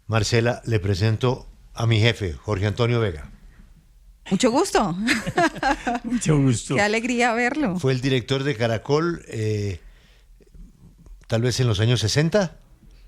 Marcela, le presento a mi jefe, Jorge Antonio Vega. Mucho gusto. Mucho gusto. Qué alegría verlo. Fue el director de Caracol, tal vez en los años 60.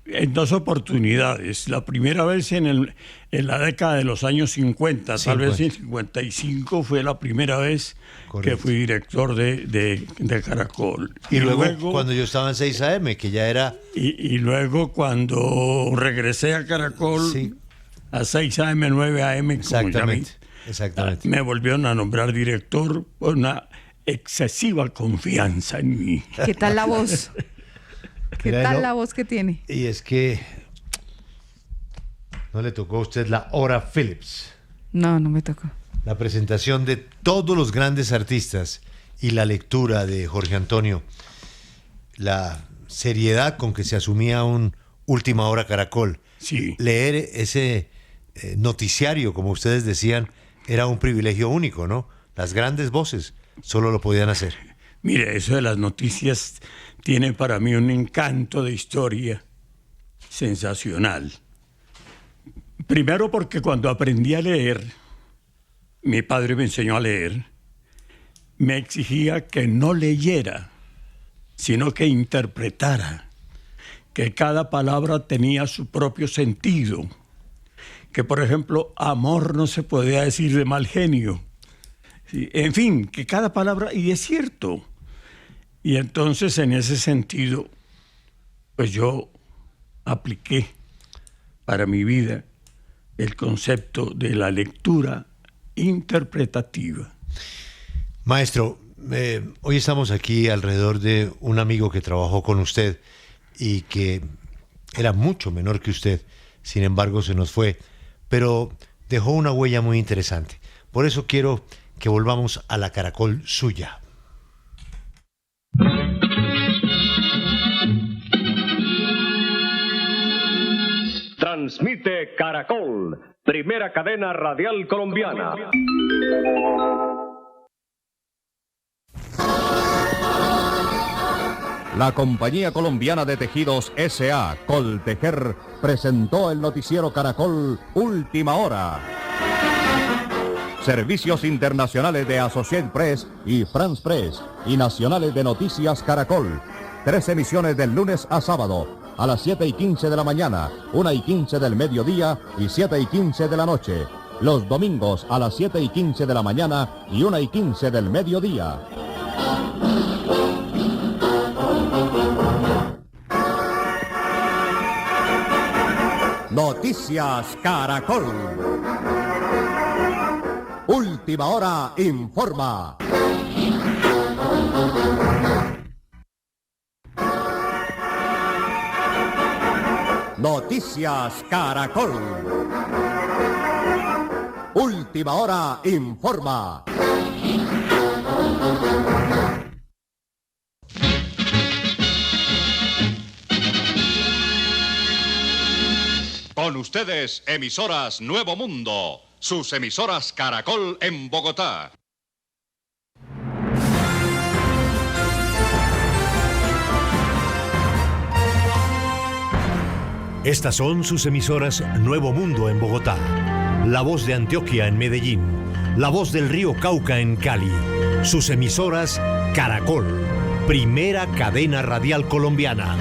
En dos oportunidades. La primera vez en la década de los años 50, tal vez en 55 fue la primera vez. Correcto. Que fui director de Caracol. Y luego cuando yo estaba en 6 AM, que ya era... Y luego cuando regresé a Caracol, sí, a 6 AM, 9 AM, exactamente, exactamente, me volvieron a nombrar director por una excesiva confianza en mí. ¿Qué tal la voz? ¿Qué tal la voz que tiene? Y es que no le tocó a usted la hora Phillips. No me tocó. La presentación de todos los grandes artistas y la lectura de Jorge Antonio. La seriedad con que se asumía un Última Hora Caracol. Sí. Leer ese noticiario, como ustedes decían, era un privilegio único, ¿no? Las grandes voces solo lo podían hacer. Mire, eso de las noticias tiene para mí un encanto de historia sensacional. Primero porque cuando aprendí a leer, mi padre me enseñó a leer, me exigía que no leyera, sino que interpretara, que cada palabra tenía su propio sentido, que por ejemplo, amor no se podía decir de mal genio. En fin, que cada palabra, y es cierto. Y entonces en ese sentido, pues yo apliqué para mi vida el concepto de la lectura interpretativa. Maestro, hoy estamos aquí alrededor de un amigo que trabajó con usted y que era mucho menor que usted, sin embargo se nos fue, pero dejó una huella muy interesante. Por eso quiero que volvamos a la Caracol suya. Transmite Caracol, primera cadena radial colombiana. La Compañía Colombiana de Tejidos S.A. Coltejer presentó el noticiero Caracol Última Hora. Servicios internacionales de Associated Press y France Press y nacionales de Noticias Caracol. 3 emisiones del lunes a sábado a las 7:15 de la mañana, 1:15 del mediodía y 7:15 de la noche. Los domingos a las 7:15 de la mañana y 1:15 del mediodía. Noticias Caracol. Última Hora informa. Noticias Caracol. Última Hora informa. Con ustedes, emisoras Nuevo Mundo, sus emisoras Caracol en Bogotá. Estas son sus emisoras Nuevo Mundo en Bogotá, La Voz de Antioquia en Medellín, La Voz del Río Cauca en Cali. Sus emisoras Caracol, primera cadena radial colombiana.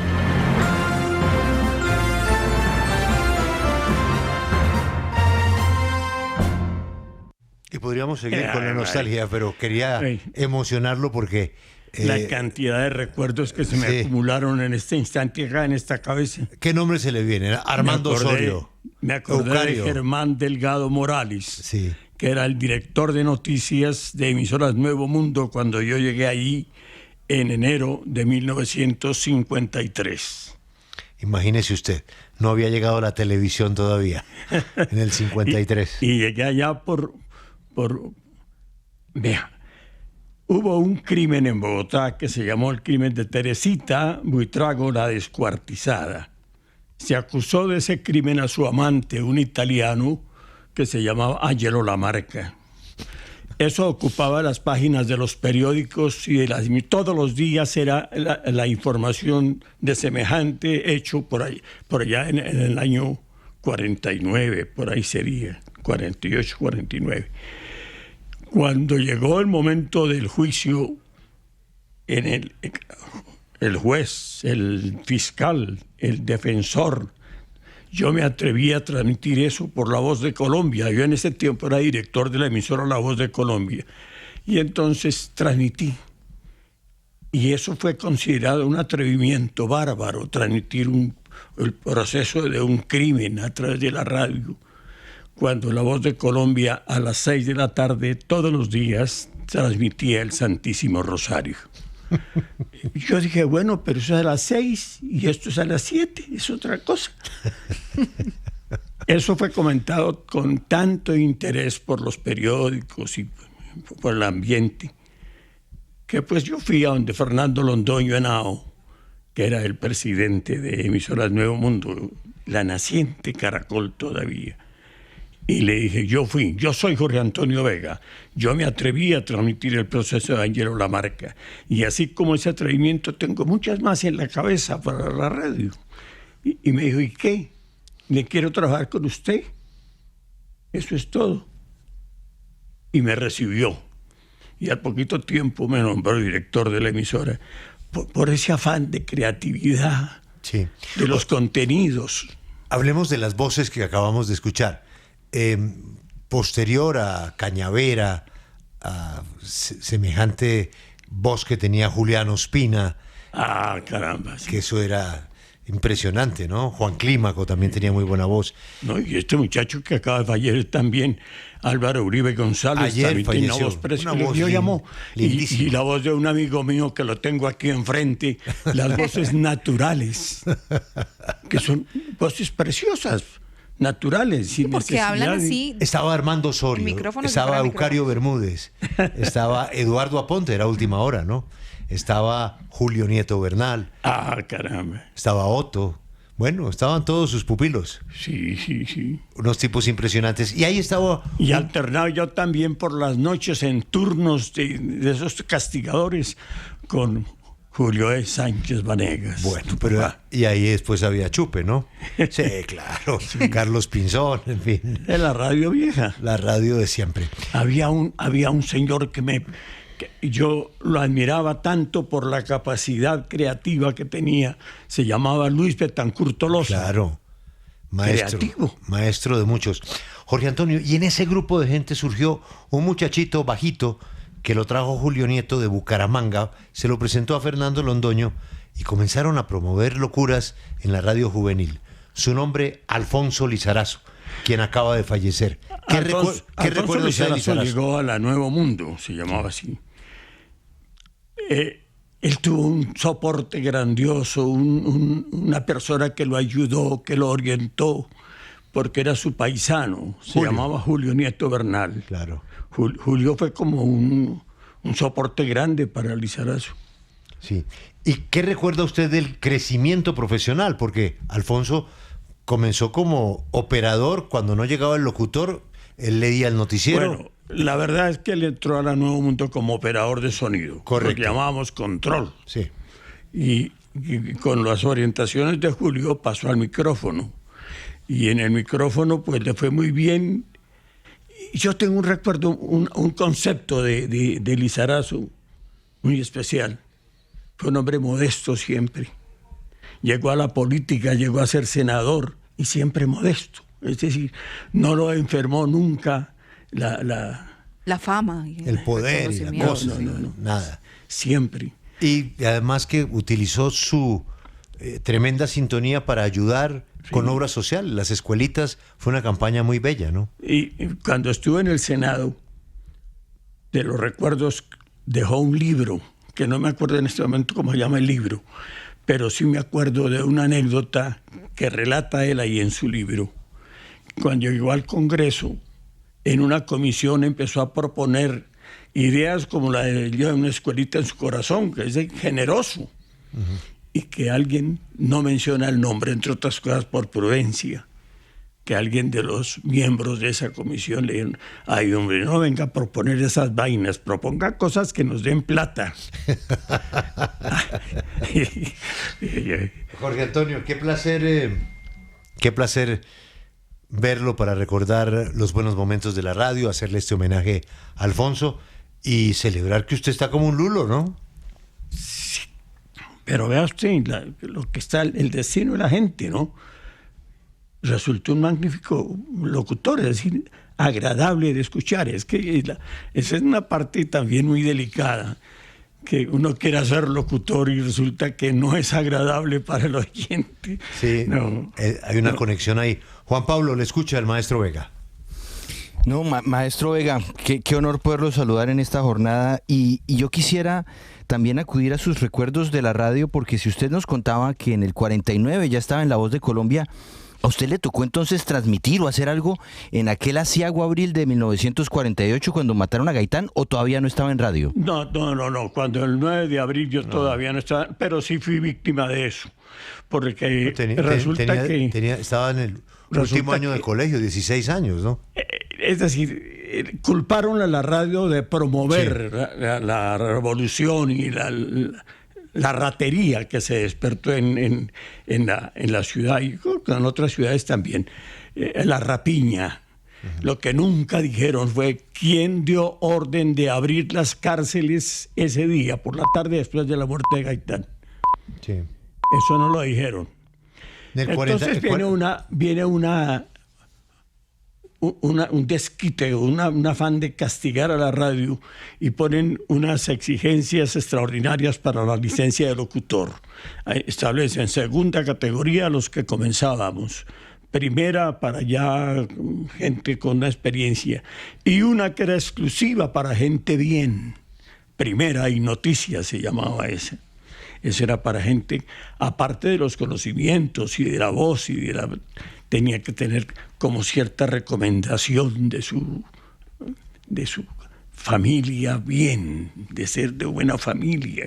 Y podríamos seguir con la nostalgia, pero quería emocionarlo porque... la cantidad de recuerdos que se me acumularon en este instante acá en esta cabeza. ¿Qué nombre se le viene? Armando Osorio. Me acordé de Germán Delgado Morales, sí, que era el director de noticias de emisoras Nuevo Mundo cuando yo llegué allí en enero de 1953. Imagínese usted, no había llegado la televisión todavía en el 53. y llegué allá por vea, hubo un crimen en Bogotá que se llamó el crimen de Teresita Buitrago, la descuartizada. Se acusó de ese crimen a su amante, un italiano que se llamaba Angelo Lamarca. Eso ocupaba las páginas de los periódicos y todos los días era la información de semejante hecho por allá en el año 49, por ahí sería, 48, 49. Cuando llegó el momento del juicio, el juez, el fiscal, el defensor, yo me atreví a transmitir eso por La Voz de Colombia. Yo en ese tiempo era director de la emisora La Voz de Colombia. Y entonces transmití. Y eso fue considerado un atrevimiento bárbaro, transmitir el proceso de un crimen a través de la radio. Cuando La Voz de Colombia a las 6 de la tarde todos los días transmitía el Santísimo Rosario. Yo dije, bueno, pero eso es a las 6 y esto es a las 7, es otra cosa. Eso fue comentado con tanto interés por los periódicos y por el ambiente, que pues yo fui a donde Fernando Londoño Henao, que era el presidente de Emisoras Nuevo Mundo, la naciente Caracol todavía. Y le dije, yo soy Jorge Antonio Vega, yo me atreví a transmitir el proceso de Angelo Lamarca, y así como ese atrevimiento tengo muchas más en la cabeza para la radio. Y me dijo, ¿y qué? ¿Le quiero trabajar con usted? Eso es todo. Y me recibió. Y al poquito tiempo me nombró director de la emisora, por ese afán de creatividad, sí, de los contenidos. Hablemos de las voces que acabamos de escuchar. Posterior a Cañavera, a semejante voz que tenía Julián Ospina. Ah, caramba. Sí. Que eso era impresionante, ¿no? Juan Clímaco también tenía muy buena voz. No, y este muchacho que acaba de fallecer también, Álvaro Uribe González, ayer también falleció, tiene una voz preciosa. Yo llamó y la voz de un amigo mío que lo tengo aquí enfrente, las voces naturales, que son voces preciosas. Naturales, sin porque necesidad. Hablan así. Estaba Armando Osorio, estaba Eucario Bermúdez, estaba Eduardo Aponte, era Última Hora, ¿no? Estaba Julio Nieto Bernal. Ah, caramba. Estaba Otto. Bueno, estaban todos sus pupilos. Sí. Unos tipos impresionantes. Y ahí estaba... Y alternaba yo también por las noches en turnos de esos castigadores con Julio E. Sánchez Vanegas. Bueno, pero y ahí después había Chupe, ¿no? Sí, claro. Sí. Carlos Pinzón, en fin. De la radio vieja. La radio de siempre. Había un señor que yo lo admiraba tanto por la capacidad creativa que tenía. Se llamaba Luis Betancourt Tolosa. Claro. Maestro de muchos. Jorge Antonio, y en ese grupo de gente surgió un muchachito bajito que lo trajo Julio Nieto de Bucaramanga, se lo presentó a Fernando Londoño y comenzaron a promover locuras en la radio juvenil. Su nombre, Alfonso Lizarazo, quien acaba de fallecer. ¿Qué recuerda usted de Lizarazo? Llegó a la Nuevo Mundo, se llamaba así. Él tuvo un soporte grandioso, una persona que lo ayudó, que lo orientó, porque era su paisano. Se llamaba Julio Nieto Bernal. Claro. Julio fue como un soporte grande para Lizarazo. Sí. ¿Y qué recuerda usted del crecimiento profesional? Porque Alfonso comenzó como operador, cuando no llegaba el locutor, él leía el noticiero. Bueno, la verdad es que él entró a la Nuevo Mundo como operador de sonido. Correcto. Lo que llamábamos control. Sí. Y con las orientaciones de Julio pasó al micrófono. Y en el micrófono pues le fue muy bien. Yo tengo un recuerdo, un concepto de Lizarazo muy especial. Fue un hombre modesto siempre. Llegó a la política, llegó a ser senador y siempre modesto. Es decir, no lo enfermó nunca la fama. El poder y la cosa. No, nada. Siempre. Y además que utilizó su tremenda sintonía para ayudar con obras sociales. Las escuelitas fue una campaña muy bella, ¿no? Y cuando estuve en el Senado, de los recuerdos, dejó un libro, que no me acuerdo en este momento cómo se llama el libro, pero sí me acuerdo de una anécdota que relata él ahí en su libro. Cuando llegó al Congreso, en una comisión empezó a proponer ideas como la de una escuelita en su corazón, que es generoso. Uh-huh. Y que alguien no menciona el nombre, entre otras cosas por prudencia, que alguien de los miembros de esa comisión le dijeron: ay, hombre, no venga a proponer esas vainas, proponga cosas que nos den plata. Jorge Antonio, qué placer verlo para recordar los buenos momentos de la radio, hacerle este homenaje a Alfonso y celebrar que usted está como un lulo, ¿no? Sí. Pero vea usted lo que está el destino de la gente, ¿no? Resultó un magnífico locutor, es decir, agradable de escuchar. Es que esa es una parte también muy delicada, que uno quiere ser locutor y resulta que no es agradable para el oyente. Sí, no, hay una conexión ahí. Juan Pablo, le escucha el maestro Vega. No, maestro Vega, qué honor poderlo saludar en esta jornada y yo quisiera también acudir a sus recuerdos de la radio, porque si usted nos contaba que en el 49 ya estaba en La Voz de Colombia, ¿a usted le tocó entonces transmitir o hacer algo en aquel aciago abril de 1948 cuando mataron a Gaitán, o todavía no estaba en radio? No. Cuando el 9 de abril yo todavía no estaba, pero sí fui víctima de eso. Porque estaba en el último año de colegio, 16 años, ¿no? Es decir, culparon a la radio de promover la revolución y la ratería que se despertó en la ciudad y en otras ciudades también, la rapiña. Uh-huh. Lo que nunca dijeron fue quién dio orden de abrir las cárceles ese día, por la tarde después de la muerte de Gaitán. Sí. Eso no lo dijeron. Entonces viene un desquite, un afán de castigar a la radio y ponen unas exigencias extraordinarias para la licencia de locutor. Establecen segunda categoría a los que comenzábamos, primera para ya gente con una experiencia y una que era exclusiva para gente bien, primera y noticias se llamaba esa. Eso era para gente, aparte de los conocimientos y de la voz tenía que tener como cierta recomendación de su familia bien, de ser de buena familia.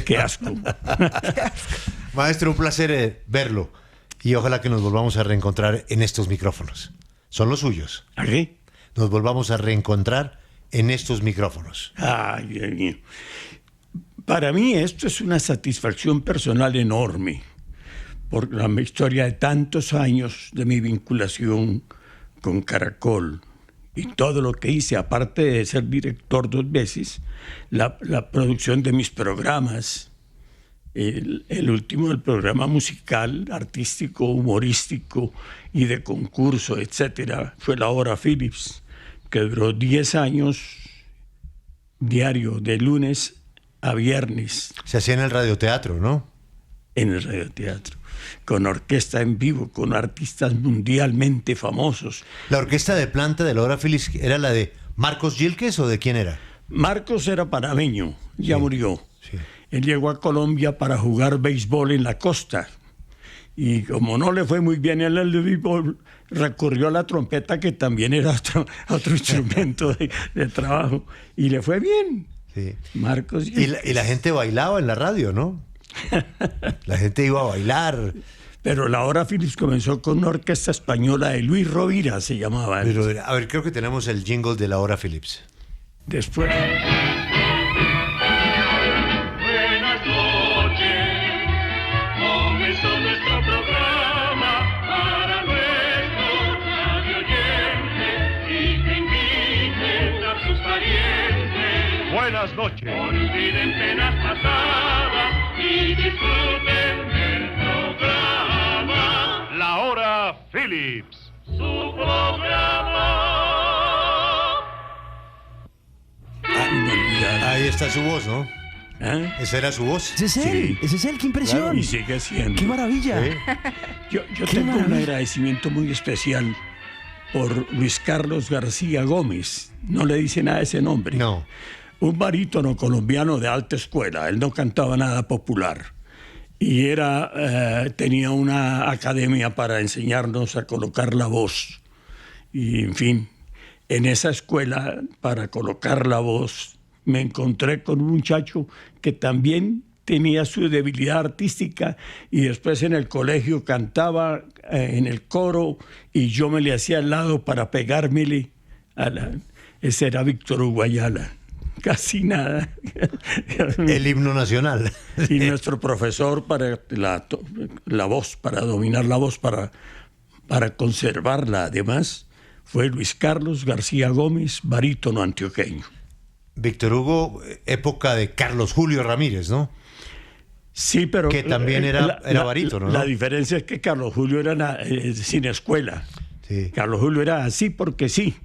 Qué asco. Maestro, un placer verlo y ojalá que nos volvamos a reencontrar en estos micrófonos. Son los suyos. ¿A qué? Nos volvamos a reencontrar en estos micrófonos. Ay, Dios mío. Para mí esto es una satisfacción personal enorme por la historia de tantos años de mi vinculación con Caracol y todo lo que hice, aparte de ser director 2 veces, la producción de mis programas, el último, el programa musical, artístico, humorístico y de concurso, etcétera, fue La Hora Phillips, que duró 10 años diario, de lunes a viernes. Se hacía en el radioteatro, ¿no? En el radioteatro, con orquesta en vivo, con artistas mundialmente famosos. ¿La orquesta de planta de La Hora Phillips era la de Marcos Yilques o de quién era? Marcos era panameño, ya murió. Sí. Él llegó a Colombia para jugar béisbol en la costa. Y como no le fue muy bien en el béisbol, recurrió a la trompeta, que también era otro instrumento de trabajo. Y le fue bien. Sí. Marcos y la gente bailaba en la radio, ¿no? La gente iba a bailar. Pero La Hora Phillips comenzó con una orquesta española de Luis Rovira, se llamaba. Pero, a ver, creo que tenemos el jingle de La Hora Phillips. Después. Buenas noches, comenzó nuestro programa para nuestros radioyentes y que inviten a sus parientes. Buenas noches. Olviden penas pasadas y disfruten del programa. La Hora Phillips. Su programa. Ahí está su voz, ¿no? ¿Eh? Esa era su voz. Ese es él, ese es él, qué impresión. Claro, y sigue siendo. ¡Qué maravilla! ¿Sí? Yo tengo un agradecimiento muy especial por Luis Carlos García Gómez. No le dice nada ese nombre. No. Un barítono colombiano de alta escuela. Él no cantaba nada popular. Y tenía una academia para enseñarnos a colocar la voz. Y, en fin, en esa escuela, para colocar la voz, me encontré con un muchacho que también tenía su debilidad artística y después en el colegio cantaba en el coro y yo me le hacía al lado para pegármele. Ese era Víctor Hugo Ayala. Casi nada. El himno nacional. Y nuestro profesor para la voz, para dominar la voz, para para conservarla además, fue Luis Carlos García Gómez, barítono antioqueño. Víctor Hugo, época de Carlos Julio Ramírez, ¿no? Sí, pero... Que también era barítono, ¿no? La diferencia es que Carlos Julio era sin escuela. Sí. Carlos Julio era así porque sí.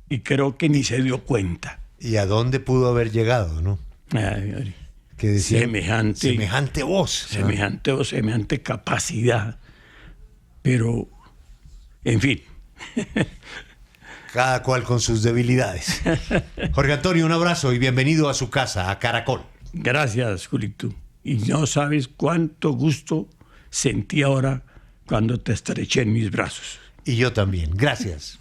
Y creo que ni se dio cuenta. ¿Y a dónde pudo haber llegado, no? Ay, Que decía, semejante voz. Semejante voz, semejante capacidad. Pero, en fin. Cada cual con sus debilidades. Jorge Antonio, un abrazo y bienvenido a su casa, a Caracol. Gracias, Julito. Y no sabes cuánto gusto sentí ahora cuando te estreché en mis brazos. Y yo también. Gracias.